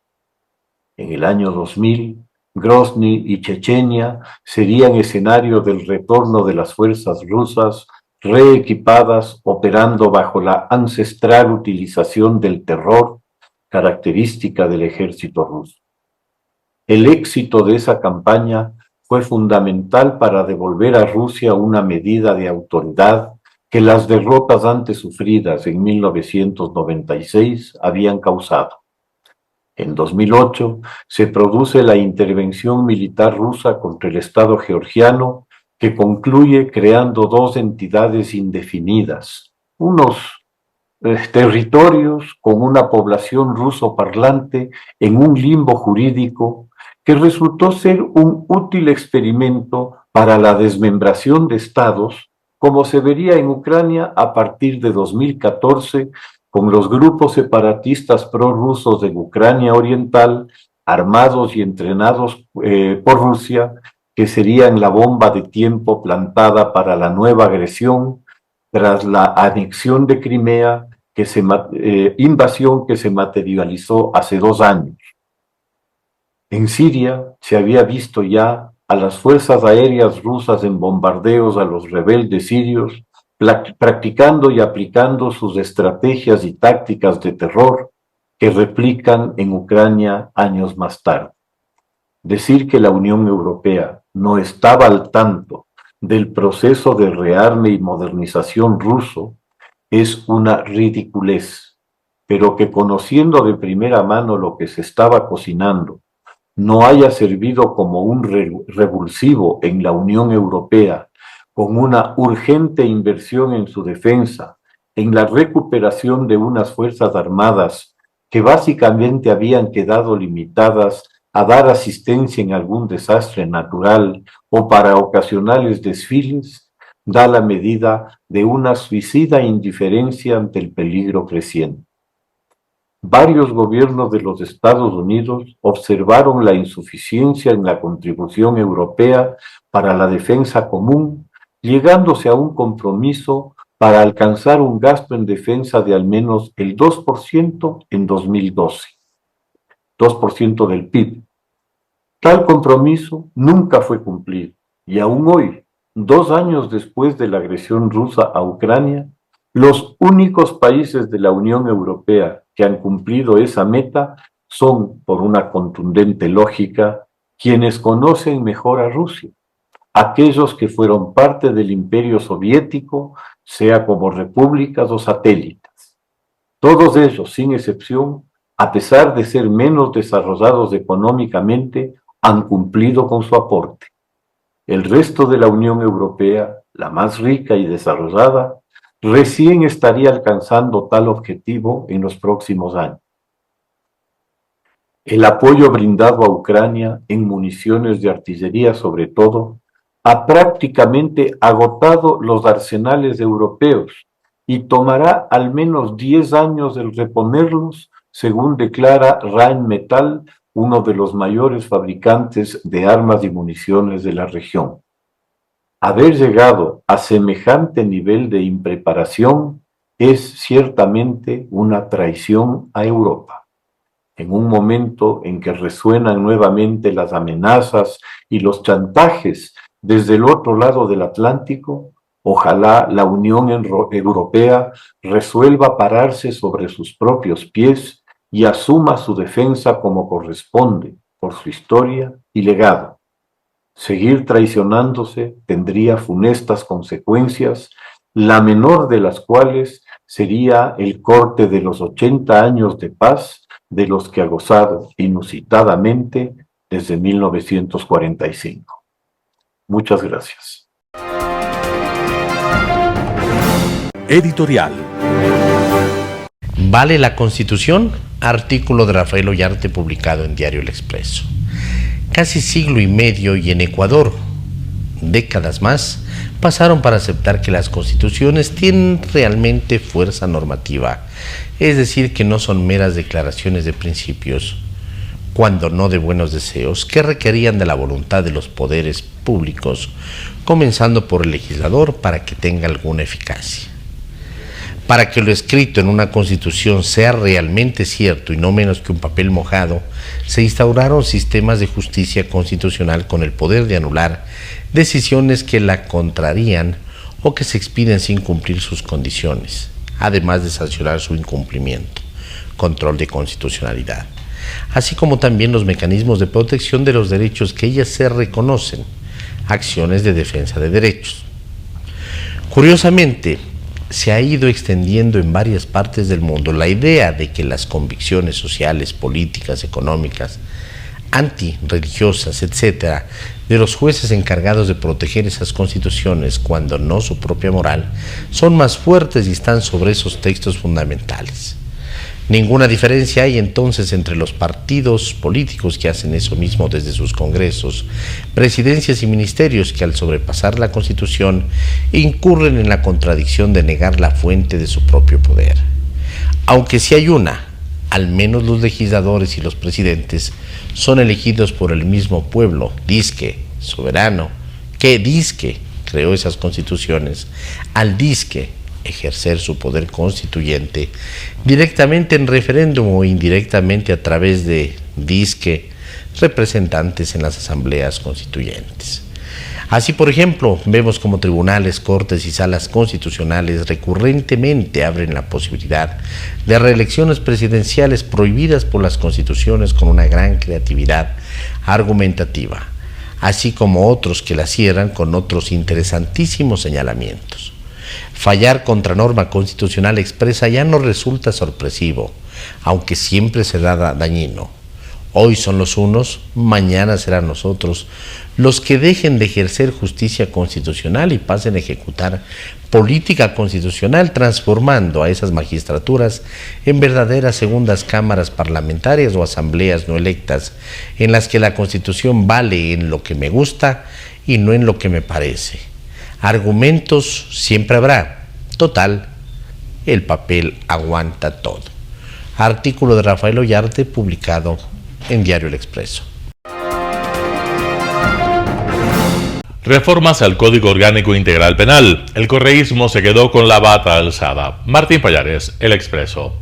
En el año 2000, Grozny y Chechenia serían escenario del retorno de las fuerzas rusas reequipadas, operando bajo la ancestral utilización del terror, característica del ejército ruso. El éxito de esa campaña fue fundamental para devolver a Rusia una medida de autoridad que las derrotas antes sufridas en 1996 habían causado. En 2008 se produce la intervención militar rusa contra el Estado georgiano, que concluye creando dos entidades indefinidas, unos territorios con una población ruso parlante en un limbo jurídico que resultó ser un útil experimento para la desmembración de estados, como se vería en Ucrania a partir de 2014, con los grupos separatistas prorrusos de Ucrania Oriental, armados y entrenados por Rusia, que serían la bomba de tiempo plantada para la nueva agresión tras la anexión de Crimea, invasión que se materializó hace 2 años. En Siria se había visto ya a las fuerzas aéreas rusas en bombardeos a los rebeldes sirios, practicando y aplicando sus estrategias y tácticas de terror que replican en Ucrania años más tarde. Decir que la Unión Europea no estaba al tanto del proceso de rearme y modernización ruso es una ridiculez, pero que conociendo de primera mano lo que se estaba cocinando, no haya servido como un revulsivo en la Unión Europea, con una urgente inversión en su defensa, en la recuperación de unas fuerzas armadas que básicamente habían quedado limitadas a dar asistencia en algún desastre natural o para ocasionales desfiles, da la medida de una suicida indiferencia ante el peligro creciente. Varios gobiernos de los Estados Unidos observaron la insuficiencia en la contribución europea para la defensa común, llegándose a un compromiso para alcanzar un gasto en defensa de al menos el 2% en 2012, 2% del PIB. Tal compromiso nunca fue cumplido y aún hoy, 2 años después de la agresión rusa a Ucrania, los únicos países de la Unión Europea que han cumplido esa meta son, por una contundente lógica, quienes conocen mejor a Rusia, aquellos que fueron parte del Imperio Soviético, sea como repúblicas o satélites. Todos ellos, sin excepción, a pesar de ser menos desarrollados económicamente, han cumplido con su aporte. El resto de la Unión Europea, la más rica y desarrollada, recién estaría alcanzando tal objetivo en los próximos años. El apoyo brindado a Ucrania en municiones de artillería, sobre todo, ha prácticamente agotado los arsenales europeos y tomará al menos 10 años el reponerlos, según declara Rheinmetall, uno de los mayores fabricantes de armas y municiones de la región. Haber llegado a semejante nivel de impreparación es ciertamente una traición a Europa. En un momento en que resuenan nuevamente las amenazas y los chantajes desde el otro lado del Atlántico, ojalá la Unión Europea resuelva pararse sobre sus propios pies y asuma su defensa como corresponde, por su historia y legado. Seguir traicionándose tendría funestas consecuencias, la menor de las cuales sería el corte de los 80 años de paz de los que ha gozado inusitadamente desde 1945. Muchas gracias. Editorial. ¿Vale la Constitución? Artículo de Rafael Ollarte publicado en Diario El Expreso. Casi siglo y medio y en Ecuador, décadas más, pasaron para aceptar que las constituciones tienen realmente fuerza normativa, es decir, que no son meras declaraciones de principios, cuando no de buenos deseos, que requerían de la voluntad de los poderes públicos, comenzando por el legislador para que tenga alguna eficacia. Para que lo escrito en una constitución sea realmente cierto y no menos que un papel mojado, se instauraron sistemas de justicia constitucional con el poder de anular decisiones que la contrarían o que se expiden sin cumplir sus condiciones, además de sancionar su incumplimiento, control de constitucionalidad, así como también los mecanismos de protección de los derechos que ellas se reconocen, acciones de defensa de derechos. Curiosamente, se ha ido extendiendo en varias partes del mundo la idea de que las convicciones sociales, políticas, económicas, antirreligiosas, etcétera, de los jueces encargados de proteger esas constituciones, cuando no su propia moral, son más fuertes y están sobre esos textos fundamentales. Ninguna diferencia hay entonces entre los partidos políticos que hacen eso mismo desde sus congresos, presidencias y ministerios que al sobrepasar la Constitución incurren en la contradicción de negar la fuente de su propio poder. Aunque sí hay una, al menos los legisladores y los presidentes son elegidos por el mismo pueblo, disque soberano, que disque creó esas constituciones, al disque ejercer su poder constituyente directamente en referéndum o indirectamente a través de disque representantes en las asambleas constituyentes. Así, por ejemplo, vemos como tribunales, cortes y salas constitucionales recurrentemente abren la posibilidad de reelecciones presidenciales prohibidas por las constituciones con una gran creatividad argumentativa, así como otros que la cierran con otros interesantísimos señalamientos. Fallar contra norma constitucional expresa ya no resulta sorpresivo, aunque siempre será dañino. Hoy son los unos, mañana serán los otros, los que dejen de ejercer justicia constitucional y pasen a ejecutar política constitucional, transformando a esas magistraturas en verdaderas segundas cámaras parlamentarias o asambleas no electas, en las que la Constitución vale en lo que me gusta y no en lo que me parece. Argumentos siempre habrá. Total, el papel aguanta todo. Artículo de Rafael Ollarte, publicado en Diario El Expreso. Reformas al Código Orgánico Integral Penal. El correísmo se quedó con la bata alzada. Martín Pallares, El Expreso.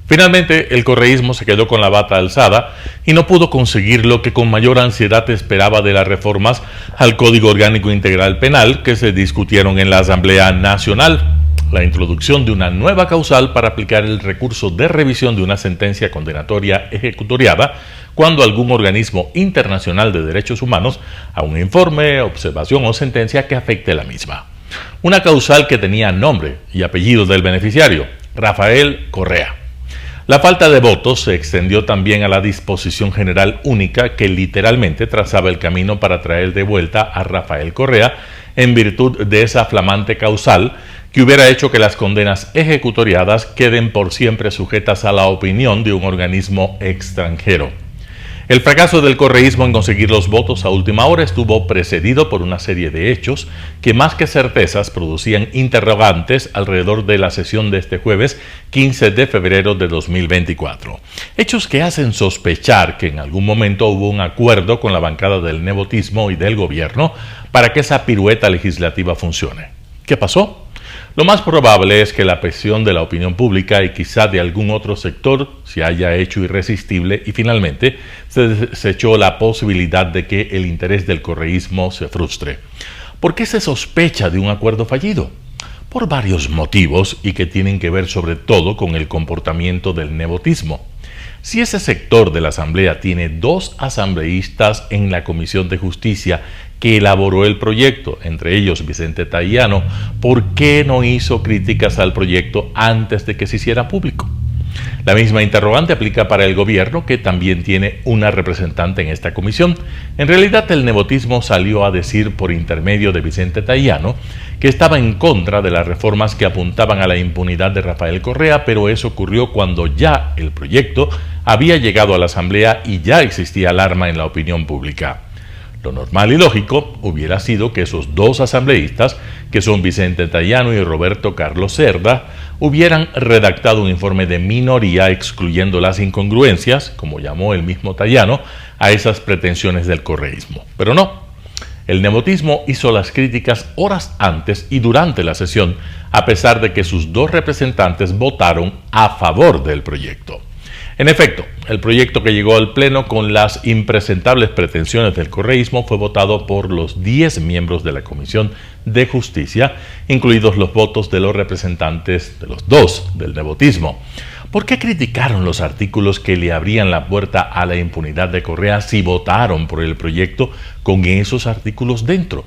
Finalmente, el correísmo se quedó con la bata alzada y no pudo conseguir lo que con mayor ansiedad esperaba de las reformas al Código Orgánico Integral Penal que se discutieron en la Asamblea Nacional. La introducción de una nueva causal para aplicar el recurso de revisión de una sentencia condenatoria ejecutoriada cuando algún organismo internacional de derechos humanos a un informe, observación o sentencia que afecte la misma. Una causal que tenía nombre y apellido del beneficiario, Rafael Correa. La falta de votos se extendió también a la disposición general única que literalmente trazaba el camino para traer de vuelta a Rafael Correa en virtud de esa flamante causal que hubiera hecho que las condenas ejecutoriadas queden por siempre sujetas a la opinión de un organismo extranjero. El fracaso del correísmo en conseguir los votos a última hora estuvo precedido por una serie de hechos que más que certezas producían interrogantes alrededor de la sesión de este jueves 15 de febrero de 2024. Hechos que hacen sospechar que en algún momento hubo un acuerdo con la bancada del nepotismo y del gobierno para que esa pirueta legislativa funcione. ¿Qué pasó? Lo más probable es que la presión de la opinión pública y quizá de algún otro sector se haya hecho irresistible y finalmente se desechó la posibilidad de que el interés del correísmo se frustre. ¿Por qué se sospecha de un acuerdo fallido? Por varios motivos y que tienen que ver sobre todo con el comportamiento del nepotismo. Si ese sector de la Asamblea tiene 2 asambleístas en la Comisión de Justicia que elaboró el proyecto, entre ellos Vicente Tayano, ¿por qué no hizo críticas al proyecto antes de que se hiciera público? La misma interrogante aplica para el gobierno, que también tiene una representante en esta comisión. En realidad, el nepotismo salió a decir por intermedio de Vicente Tayano que estaba en contra de las reformas que apuntaban a la impunidad de Rafael Correa, pero eso ocurrió cuando ya el proyecto había llegado a la Asamblea y ya existía alarma en la opinión pública. Lo normal y lógico hubiera sido que esos 2 asambleístas, que son Vicente Tayano y Roberto Carlos Cerda, hubieran redactado un informe de minoría excluyendo las incongruencias, como llamó el mismo Tayano, a esas pretensiones del correísmo. Pero no, el nepotismo hizo las críticas horas antes y durante la sesión, a pesar de que sus 2 representantes votaron a favor del proyecto. En efecto, el proyecto que llegó al Pleno con las impresentables pretensiones del correísmo fue votado por los 10 miembros de la Comisión de Justicia, incluidos los votos de los representantes de los 2 del nepotismo. ¿Por qué criticaron los artículos que le abrían la puerta a la impunidad de Correa si votaron por el proyecto con esos artículos dentro?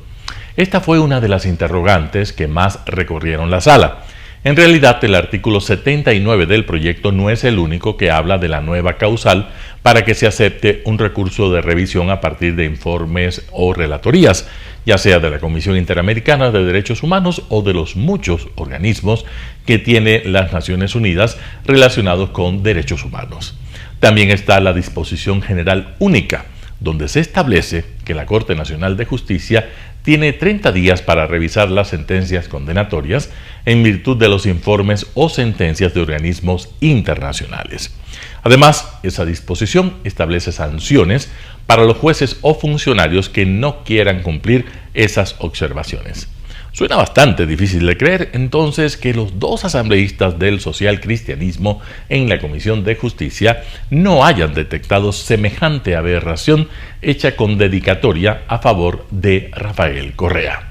Esta fue una de las interrogantes que más recorrieron la sala. En realidad, el artículo 79 del proyecto no es el único que habla de la nueva causal para que se acepte un recurso de revisión a partir de informes o relatorías, ya sea de la Comisión Interamericana de Derechos Humanos o de los muchos organismos que tiene las Naciones Unidas relacionados con derechos humanos. También está la Disposición General Única, donde se establece que la Corte Nacional de Justicia tiene 30 días para revisar las sentencias condenatorias en virtud de los informes o sentencias de organismos internacionales. Además, esa disposición establece sanciones para los jueces o funcionarios que no quieran cumplir esas observaciones. Suena bastante difícil de creer, entonces, que los dos asambleístas del socialcristianismo en la Comisión de Justicia no hayan detectado semejante aberración hecha con dedicatoria a favor de Rafael Correa.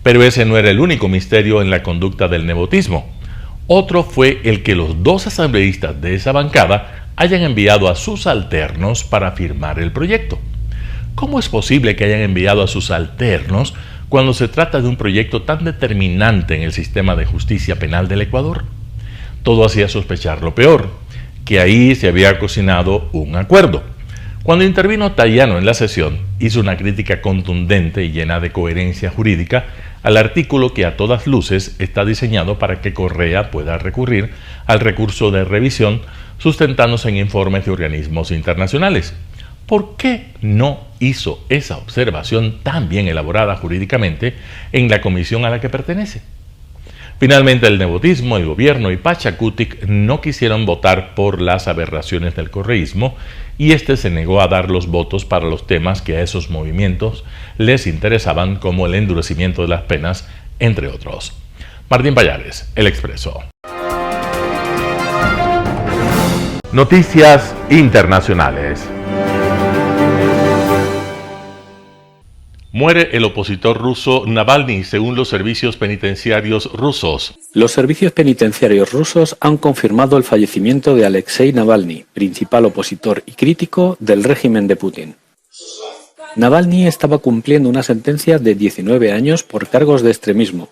Pero ese no era el único misterio en la conducta del nepotismo. Otro fue el que los dos asambleístas de esa bancada hayan enviado a sus alternos para firmar el proyecto. ¿Cómo es posible que hayan enviado a sus alternos cuando se trata de un proyecto tan determinante en el sistema de justicia penal del Ecuador? Todo hacía sospechar lo peor, que ahí se había cocinado un acuerdo. Cuando intervino Tayano en la sesión, hizo una crítica contundente y llena de coherencia jurídica al artículo que a todas luces está diseñado para que Correa pueda recurrir al recurso de revisión sustentándose en informes de organismos internacionales. ¿Por qué no hizo esa observación tan bien elaborada jurídicamente en la comisión a la que pertenece? Finalmente, el nepotismo, el gobierno y Pachacutic no quisieron votar por las aberraciones del correísmo y este se negó a dar los votos para los temas que a esos movimientos les interesaban, como el endurecimiento de las penas, entre otros. Martín Payares, El Expreso. Noticias internacionales. Muere el opositor ruso Navalny, según los servicios penitenciarios rusos. Los servicios penitenciarios rusos han confirmado el fallecimiento de Alexei Navalny, principal opositor y crítico del régimen de Putin. Navalny estaba cumpliendo una sentencia de 19 años por cargos de extremismo.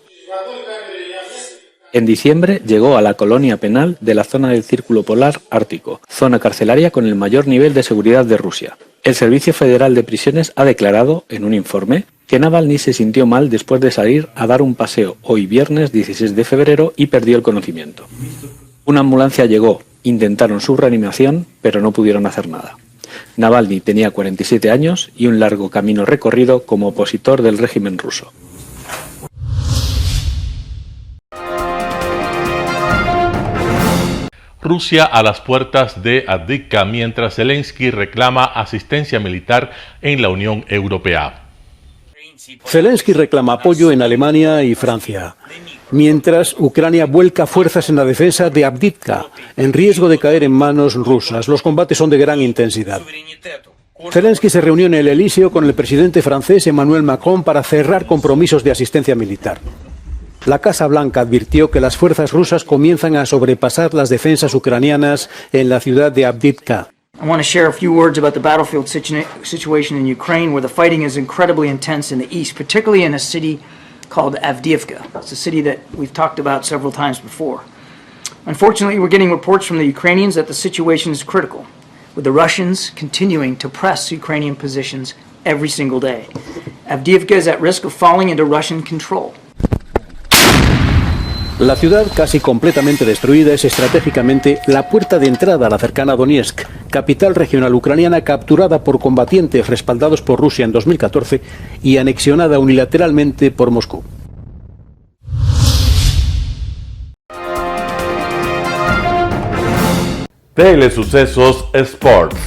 En diciembre llegó a la colonia penal de la zona del Círculo Polar Ártico, zona carcelaria con el mayor nivel de seguridad de Rusia. El Servicio Federal de Prisiones ha declarado, en un informe, que Navalny se sintió mal después de salir a dar un paseo hoy viernes 16 de febrero y perdió el conocimiento. Una ambulancia llegó, intentaron su reanimación, pero no pudieron hacer nada. Navalny tenía 47 años y un largo camino recorrido como opositor del régimen ruso. Rusia a las puertas de Avdiivka mientras Zelensky reclama asistencia militar en la Unión Europea. Zelensky reclama apoyo en Alemania y Francia, mientras Ucrania vuelca fuerzas en la defensa de Avdiivka, en riesgo de caer en manos rusas. Los combates son de gran intensidad. Zelensky se reunió en el Elíseo con el presidente francés Emmanuel Macron para cerrar compromisos de asistencia militar. La Casa Blanca advirtió que las fuerzas rusas comienzan a sobrepasar las defensas ucranianas en la ciudad de Avdiivka. I want to share a few words about the battlefield situation in Ukraine, where the fighting is incredibly intense in the east, particularly in a city called Avdiivka. It's a city that we've talked about several times before. Unfortunately, we're getting reports from the Ukrainians that the situation is critical, with the Russians continuing to press Ukrainian positions every single day. Avdiivka is at risk of falling into Russian control. La ciudad, casi completamente destruida, es estratégicamente la puerta de entrada a la cercana Donetsk, capital regional ucraniana capturada por combatientes respaldados por Rusia en 2014 y anexionada unilateralmente por Moscú. Telesucesos Sports.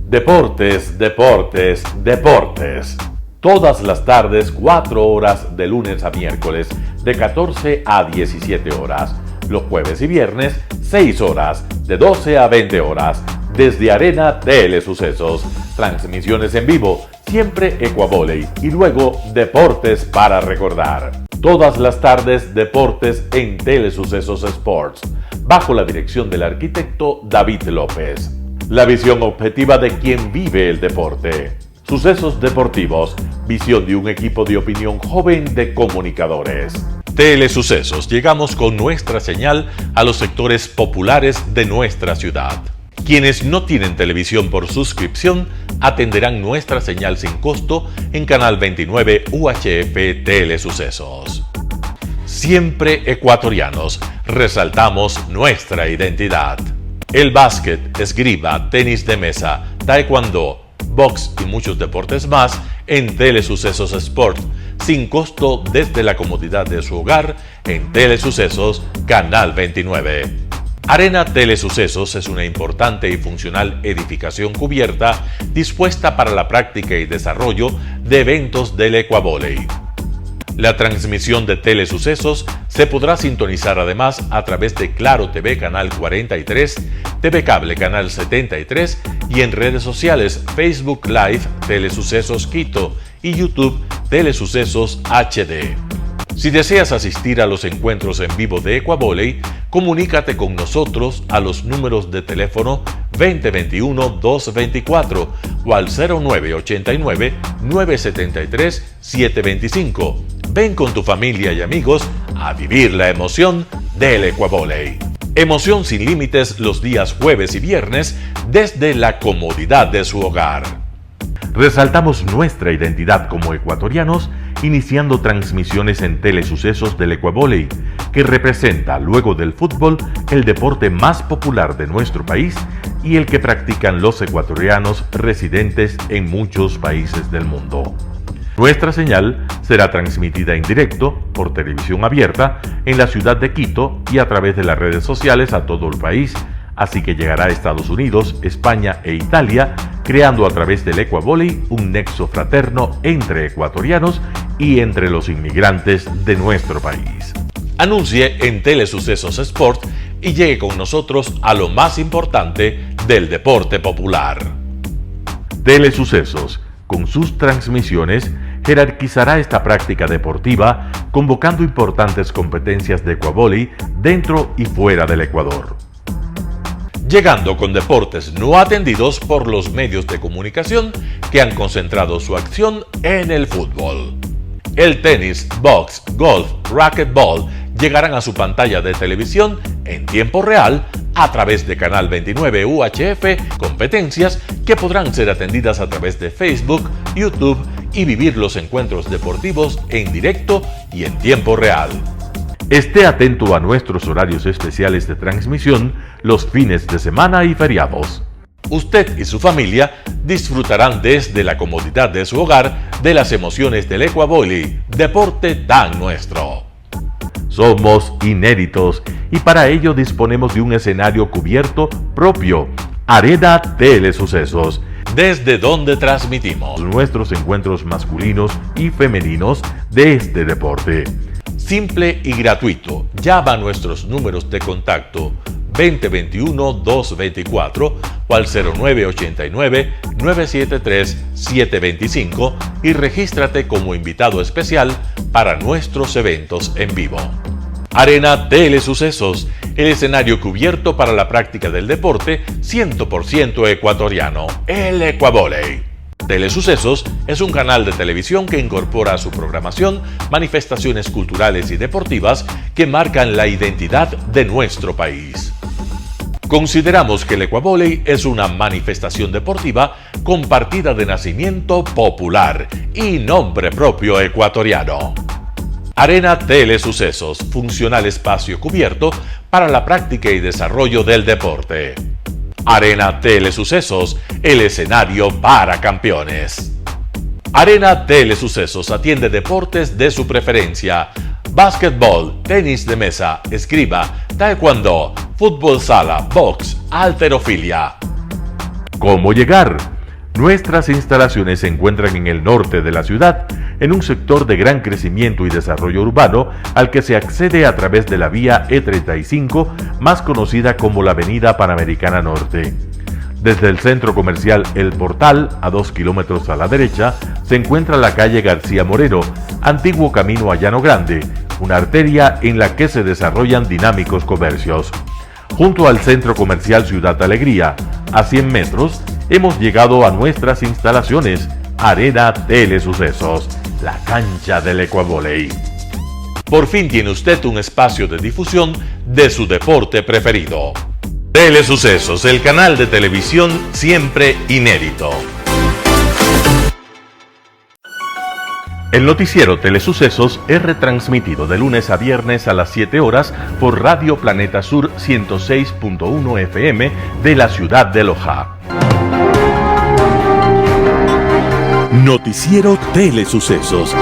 Deportes, deportes, deportes. Todas las tardes, 4 horas de lunes a miércoles, de 14 a 17 horas. Los jueves y viernes, 6 horas, de 12 a 20 horas. Desde Arena Telesucesos. Transmisiones en vivo, siempre Ecuavoley. Y luego, deportes para recordar. Todas las tardes, deportes en Telesucesos Sports. Bajo la dirección del arquitecto David López. La visión objetiva de quien vive el deporte. Sucesos deportivos, visión de un equipo de opinión joven de comunicadores. Telesucesos, llegamos con nuestra señal a los sectores populares de nuestra ciudad. Quienes no tienen televisión por suscripción atenderán nuestra señal sin costo en Canal 29 UHF Telesucesos. Siempre ecuatorianos, resaltamos nuestra identidad. El básquet, esgrima, tenis de mesa, taekwondo, box y muchos deportes más en Telesucesos Sport, sin costo desde la comodidad de su hogar en Telesucesos Canal 29. Arena Telesucesos es una importante y funcional edificación cubierta dispuesta para la práctica y desarrollo de eventos del Ecuavóley. La transmisión de Telesucesos se podrá sintonizar además a través de Claro TV Canal 43, TV Cable Canal 73 y en redes sociales Facebook Live Telesucesos Quito y YouTube Telesucesos HD. Si deseas asistir a los encuentros en vivo de Ecuavóley, comunícate con nosotros a los números de teléfono 2021-224 o al 0989-973-725. Ven con tu familia y amigos a vivir la emoción del Ecuavóley. Emoción sin límites los días jueves y viernes desde la comodidad de su hogar. Resaltamos nuestra identidad como ecuatorianos iniciando transmisiones en Telesucesos del Ecuavóley, que representa, luego del fútbol, el deporte más popular de nuestro país y el que practican los ecuatorianos residentes en muchos países del mundo. Nuestra señal será transmitida en directo por televisión abierta en la ciudad de Quito y a través de las redes sociales a todo el país, así que llegará a Estados Unidos, España e Italia, creando a través del Ecuavóley un nexo fraterno entre ecuatorianos y entre los inmigrantes de nuestro país. Anuncie en Telesucesos Sport y llegue con nosotros a lo más importante del deporte popular. Telesucesos, con sus transmisiones, jerarquizará esta práctica deportiva, convocando importantes competencias de Ecuavóley dentro y fuera del Ecuador. Llegando con deportes no atendidos por los medios de comunicación que han concentrado su acción en el fútbol. El tenis, box, golf, racquetball llegarán a su pantalla de televisión en tiempo real a través de Canal 29 UHF, competencias que podrán ser atendidas a través de Facebook, YouTube y vivir los encuentros deportivos en directo y en tiempo real. Esté atento a nuestros horarios especiales de transmisión los fines de semana y feriados. Usted y su familia disfrutarán desde la comodidad de su hogar de las emociones del Ecuavóley, deporte tan nuestro. Somos inéditos y para ello disponemos de un escenario cubierto propio, Arena Telesucesos, desde donde transmitimos nuestros encuentros masculinos y femeninos de este deporte. Simple y gratuito. Llama a nuestros números de contacto 2021-224 o al 0989-973-725 y regístrate como invitado especial para nuestros eventos en vivo. Arena Telesucesos, el escenario cubierto para la práctica del deporte 100% ecuatoriano, el Ecuavóley. Telesucesos es un canal de televisión que incorpora a su programación manifestaciones culturales y deportivas que marcan la identidad de nuestro país. Consideramos que el Ecuavóley es una manifestación deportiva con partida de nacimiento popular y nombre propio ecuatoriano. Arena Telesucesos, funcional espacio cubierto para la práctica y desarrollo del deporte. Arena Telesucesos, el escenario para campeones. Arena Telesucesos atiende deportes de su preferencia: básquetbol, tenis de mesa, esgrima, taekwondo, fútbol sala, box, halterofilia. ¿Cómo llegar? Nuestras instalaciones se encuentran en el norte de la ciudad, en un sector de gran crecimiento y desarrollo urbano al que se accede a través de la vía E35, más conocida como la Avenida Panamericana Norte. Desde el centro comercial El Portal, a 2 kilómetros a la derecha, se encuentra la calle García Moreno, antiguo camino a Llano Grande, una arteria en la que se desarrollan dinámicos comercios. Junto al centro comercial Ciudad Alegría, a 100 metros, hemos llegado a nuestras instalaciones, Arena Telesucesos, la cancha del Ecuavóley. Por fin tiene usted un espacio de difusión de su deporte preferido. Telesucesos, el canal de televisión siempre inédito. El noticiero Telesucesos es retransmitido de lunes a viernes a las 7 horas por Radio Planeta Sur 106.1 FM de la ciudad de Loja. Noticiero Telesucesos.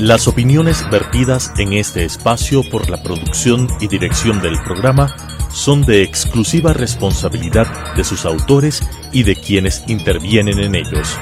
Las opiniones vertidas en este espacio por la producción y dirección del programa son de exclusiva responsabilidad de sus autores y de quienes intervienen en ellos.